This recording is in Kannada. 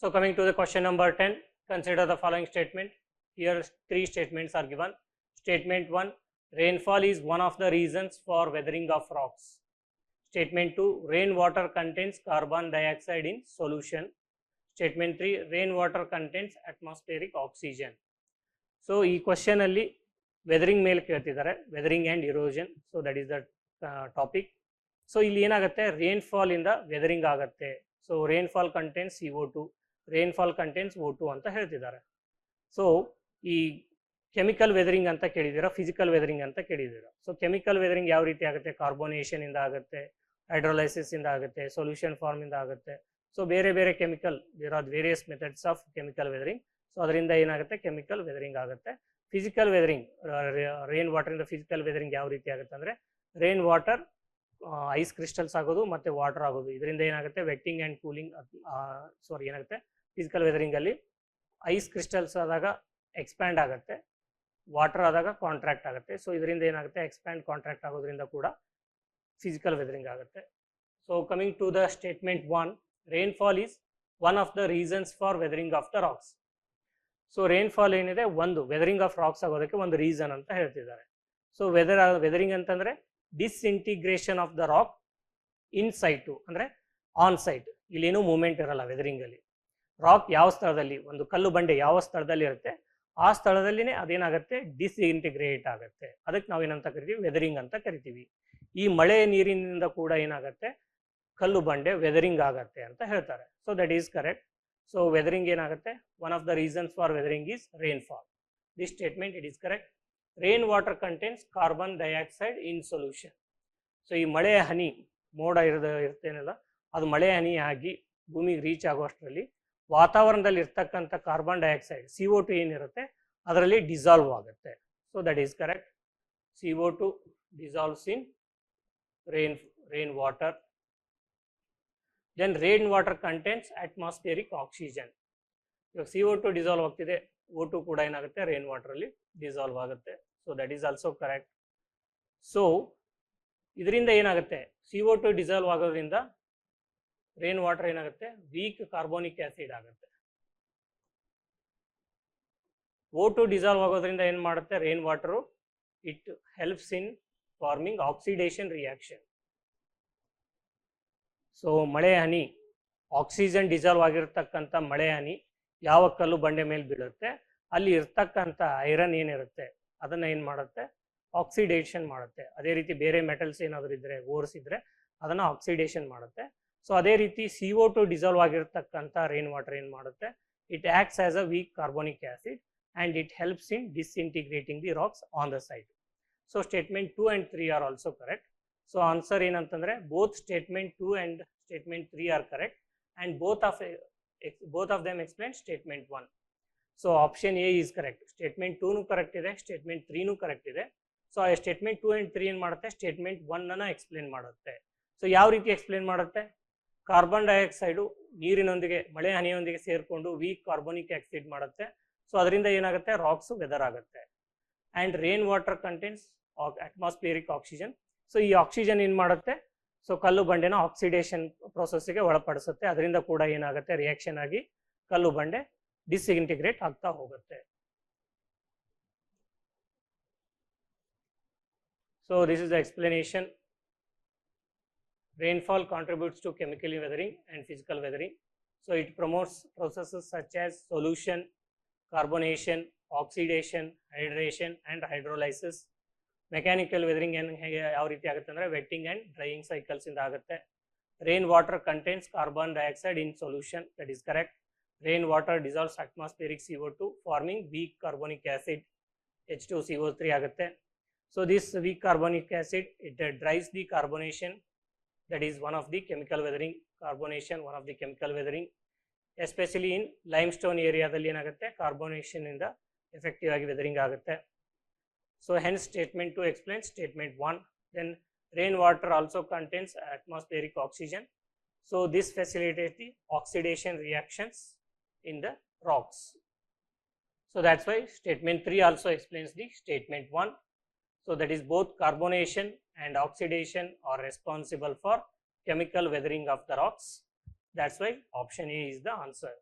So coming to the question number 10, consider the following statement. Here three statements are given. Statement 1, rainfall is one of the reasons for weathering of rocks. Statement 2, rainwater contains carbon dioxide in solution. Statement 3, rainwater contains atmospheric oxygen. So ಈ ಕ್ವಶನ್ ಅಲ್ಲಿ ವೆದರಿಂಗ್ ಮೇಲೆ ಕೇಳ್ತಿದ್ದಾರೆ, weathering and erosion. So that is the topic. So ಇಲ್ಲಿ ಏನಾಗುತ್ತೆ, ರೇನ್ಫಾಲ್ ಇಂದ ವೆದರಿಂಗ್ ಆಗುತ್ತೆ. So rainfall contains CO2, rainfall contains O2 ಅಂತ ಹೇಳ್ತಿದ್ದಾರೆ. ಸೊ ಈ ಕೆಮಿಕಲ್ ವೆದರಿಂಗ್ ಅಂತ ಕೇಳಿದ್ದೀರಾ, ಫಿಸಿಕಲ್ ವೆದರಿಂಗ್ ಅಂತ ಕೇಳಿದ್ದೀರಾ. ಸೊ ಕೆಮಿಕಲ್ ವೆದರಿಂಗ್ ಯಾವ ರೀತಿ ಆಗುತ್ತೆ, ಕಾರ್ಬೋನೇಷನ್ ಇಂದ ಆಗುತ್ತೆ, ಹೈಡ್ರೋಲೈಸಿಸ್ ಇಂದ ಆಗುತ್ತೆ, ಸೊಲ್ಯೂಷನ್ ಫಾರ್ಮ್ ಇಂದ ಆಗುತ್ತೆ. ಸೊ ಬೇರೆ ಬೇರೆ chemical, there are various methods of chemical weathering. So ಅದರಿಂದ ಏನಾಗುತ್ತೆ, ಕೆಮಿಕಲ್ ವೆದರಿಂಗ್ ಆಗುತ್ತೆ. ಫಿಸಿಕಲ್ ವೆದರಿಂಗ್, ರೈನ್ ವಾಟರ್ ಇಂದ ಫಿಸಿಕಲ್ ವೆದರಿಂಗ್ ಯಾವ ರೀತಿ ಆಗುತ್ತೆ ಅಂದರೆ, ರೈನ್ ವಾಟರ್ ಐಸ್ ಕ್ರಿಸ್ಟಲ್ಸ್ ಆಗೋದು ಮತ್ತು ವಾಟರ್ ಆಗೋದು. ಇದರಿಂದ ಏನಾಗುತ್ತೆ, ವೆಟ್ಟಿಂಗ್ ಆ್ಯಂಡ್ ಕೂಲಿಂಗ್. ಏನಾಗುತ್ತೆ, ಫಿಸಿಕಲ್ ವೆದರಿಂಗ್ ಅಲ್ಲಿ ಐಸ್ ಕ್ರಿಸ್ಟಲ್ಸ್ ಆದಾಗ ಎಕ್ಸ್ಪ್ಯಾಂಡ್ ಆಗುತ್ತೆ, ವಾಟರ್ ಆದಾಗ ಕಾಂಟ್ರಾಕ್ಟ್ ಆಗುತ್ತೆ. ಸೊ ಇದರಿಂದ ಏನಾಗುತ್ತೆ, ಎಕ್ಸ್ಪ್ಯಾಂಡ್ ಕಾಂಟ್ರಾಕ್ಟ್ ಆಗೋದ್ರಿಂದ ಕೂಡ ಫಿಸಿಕಲ್ ವೆದರಿಂಗ್ ಆಗುತ್ತೆ. So coming to the statement 1, rainfall is one of the reasons for weathering of the rocks. So rainfall ಏನಿದೆ, ಒಂದು ವೆದರಿಂಗ್ ಆಫ್ ರಾಕ್ಸ್ ಆಗೋದಕ್ಕೆ ಒಂದು ರೀಸನ್ ಅಂತ ಹೇಳ್ತಿದ್ದಾರೆ. ಸೊ ವೆದರಿಂಗ್ ಅಂತಂದ್ರೆ disintegration of the rock in site, ಅಂದ್ರೆ ಆನ್ ಸೈಟ್. ಇಲ್ಲೇನೂ ಮೂವ್ಮೆಂಟ್ ಇರಲ್ಲ ವೆದರಿಂಗ್ ಅಲ್ಲಿ. ರಾಕ್ ಯಾವ ಸ್ಥಳದಲ್ಲಿ, ಒಂದು ಕಲ್ಲು ಬಂಡೆ ಯಾವ ಸ್ಥಳದಲ್ಲಿ ಇರುತ್ತೆ, ಆ ಸ್ಥಳದಲ್ಲಿನೇ ಅದೇನಾಗುತ್ತೆ, ಡಿಸ್ಇಂಟಿಗ್ರೇಟ್ ಆಗುತ್ತೆ. ಅದಕ್ಕೆ ನಾವೇನಂತ ಕರಿತೀವಿ, ವೆದರಿಂಗ್ ಅಂತ ಕರಿತೀವಿ. ಈ ಮಳೆ ನೀರಿನಿಂದ ಕೂಡ ಏನಾಗುತ್ತೆ, ಕಲ್ಲು ಬಂಡೆ ವೆದರಿಂಗ್ ಆಗತ್ತೆ ಅಂತ ಹೇಳ್ತಾರೆ. So that is correct. So weathering ಏನಾಗುತ್ತೆ, one of the reasons for weathering is rainfall. This statement it is correct. Rain water contains carbon dioxide in solution. So ಈ ಮಳೆಯ ಹನಿ, ಮೋಡ ಇರ್ತೇನಲ್ಲ, ಅದು ಮಳೆ ಹನಿ ಆಗಿ ಭೂಮಿಗೆ ರೀಚ್ ಆಗುವಷ್ಟರಲ್ಲಿ ವಾತಾವರಣದಲ್ಲಿ ಇರ್ತಕ್ಕಂಥ ಕಾರ್ಬನ್ ಡೈಆಕ್ಸೈಡ್ CO2 ಏನಿರುತ್ತೆ ಅದರಲ್ಲಿ ಡಿಸಾಲ್ವ್ ಆಗುತ್ತೆ. So that is correct. CO2 dissolves in rain water. Then rainwater contains atmospheric oxygen. ಇವಾಗ CO2 ಡಿಸಾಲ್ವ್ ಆಗ್ತಿದೆ, O2 ಕೂಡ ಏನಾಗುತ್ತೆ, ರೈನ್ ವಾಟರ್ ಅಲ್ಲಿ ಡಿಸಾಲ್ವ್ ಆಗುತ್ತೆ. So that is also correct. So ಇದರಿಂದ ಏನಾಗುತ್ತೆ, CO2 ಡಿಸಾಲ್ವ್ ಆಗೋದ್ರಿಂದ ರೈನ್ ವಾಟರ್ ಏನಾಗುತ್ತೆ, ವೀಕ್ ಕಾರ್ಬೋನಿಕ್ ಆಸಿಡ್ ಆಗುತ್ತೆ. O2 ಡಿಸಾಲ್ವ್ ಆಗೋದ್ರಿಂದ ಏನ್ ಮಾಡುತ್ತೆ, rain water it helps in farming oxidation reaction. So ಮಳೆ ಹನಿ, ಆಕ್ಸಿಜನ್ ಡಿಸಾಲ್ವ್ ಆಗಿರ್ತಕ್ಕಂಥ ಮಳೆ ಹನಿ ಯಾವ ಕಲ್ಲು ಬಂಡೆ ಮೇಲೆ ಬೀಳುತ್ತೆ, ಅಲ್ಲಿ ಇರ್ತಕ್ಕಂಥ ಐರನ್ ಏನಿರುತ್ತೆ ಅದನ್ನ ಏನು ಮಾಡುತ್ತೆ, ಆಕ್ಸಿಡೇಷನ್ ಮಾಡುತ್ತೆ. ಅದೇ ರೀತಿ ಬೇರೆ ಮೆಟಲ್ಸ್ ಏನಾದರೂ ಇದ್ರೆ, ಓರ್ಸ್ ಇದ್ರೆ ಅದನ್ನ ಆಕ್ಸಿಡೇಷನ್ ಮಾಡುತ್ತೆ. ಸೊ ಅದೇ ರೀತಿ CO2 ಡಿಸಾಲ್ವ್ ಆಗಿರ್ತಕ್ಕಂಥ ರೈನ್ ವಾಟರ್ ಏನು ಮಾಡುತ್ತೆ, it acts as a weak carbonic acid and it helps in disintegrating the rocks on the site. So statement 2 and 3 are also correct. So answer ಏನಂತಂದ್ರೆ, both statement 2 and statement 3 are correct and both of them explain statement 1. So option A is correct. Statement 2 correct ಇದೆ, ಸ್ಟೇಟ್ಮೆಂಟ್ 3 ಕರೆಕ್ಟ್ ಇದೆ. ಸೊ ಆ ಸ್ಟೇಟ್ಮೆಂಟ್ 2 and 3 ಏನು ಮಾಡುತ್ತೆ, ಸ್ಟೇಟ್ಮೆಂಟ್ 1 ಅನ್ನ ಎಕ್ಸ್ಪ್ಲೇನ್ ಮಾಡುತ್ತೆ. ಸೊ ಯಾವ ರೀತಿ ಎಕ್ಸ್ಪ್ಲೇನ್ ಮಾಡುತ್ತೆ, ಕಾರ್ಬನ್ ಡೈಆಕ್ಸೈಡು ನೀರಿನೊಂದಿಗೆ, ಮಳೆ ಹನಿಯೊಂದಿಗೆ ಸೇರಿಕೊಂಡು ವೀಕ್ ಕಾರ್ಬೋನಿಕ್ ಆಕ್ಸೈಡ್ ಮಾಡುತ್ತೆ. ಸೊ ಅದರಿಂದ ಏನಾಗುತ್ತೆ, ರಾಕ್ಸ್ ವೆದರ್ ಆಗುತ್ತೆ. And rain water contains atmospheric oxygen. So ಈ ಆಕ್ಸಿಜನ್ ಏನು ಮಾಡುತ್ತೆ, ಸೊ ಕಲ್ಲು ಬಂಡೆನ ಆಕ್ಸಿಡೇಷನ್ ಪ್ರೊಸೆಸ್ಗೆ ಒಳಪಡಿಸುತ್ತೆ. ಅದರಿಂದ ಕೂಡ ಏನಾಗುತ್ತೆ, ರಿಯಾಕ್ಷನ್ ಆಗಿ ಕಲ್ಲು ಬಂಡೆ ಡಿಸ್ಇಂಟಿಗ್ರೇಟ್ ಆಗ್ತಾ ಹೋಗುತ್ತೆ. So this is the explanation. Rainfall contributes to chemical weathering and physical weathering. So it promotes processes such as solution, carbonation, oxidation, hydration and hydrolysis. Mechanical weathering ಯಾವ ರೀತಿ ಆಗುತ್ತೆ ಅಂದರೆ, ವೆಟ್ಟಿಂಗ್ ಆ್ಯಂಡ್ ಡ್ರೈಯಿಂಗ್ ಸೈಕಲ್ಸ್ ಇಂದ ಆಗುತ್ತೆ. Rain water contains carbon dioxide in solution, that is correct. Rain water dissolves atmospheric CO2 forming weak carbonic acid H2CO3 ಆಗುತ್ತೆ. So this weak carbonic acid it dries the carbonation. That is one of the chemical weathering, carbonation, one of the chemical weathering, especially in limestone area dalli enagutte, carbonation inda effective agi weathering agutte. So hence statement 2 explains statement 1. Then rainwater also contains atmospheric oxygen. So this facilitates the oxidation reactions in the rocks. So that's why statement 3 also explains the statement 1. So that is both carbonation and oxidation are responsible for chemical weathering of the rocks. That's why option A is the answer.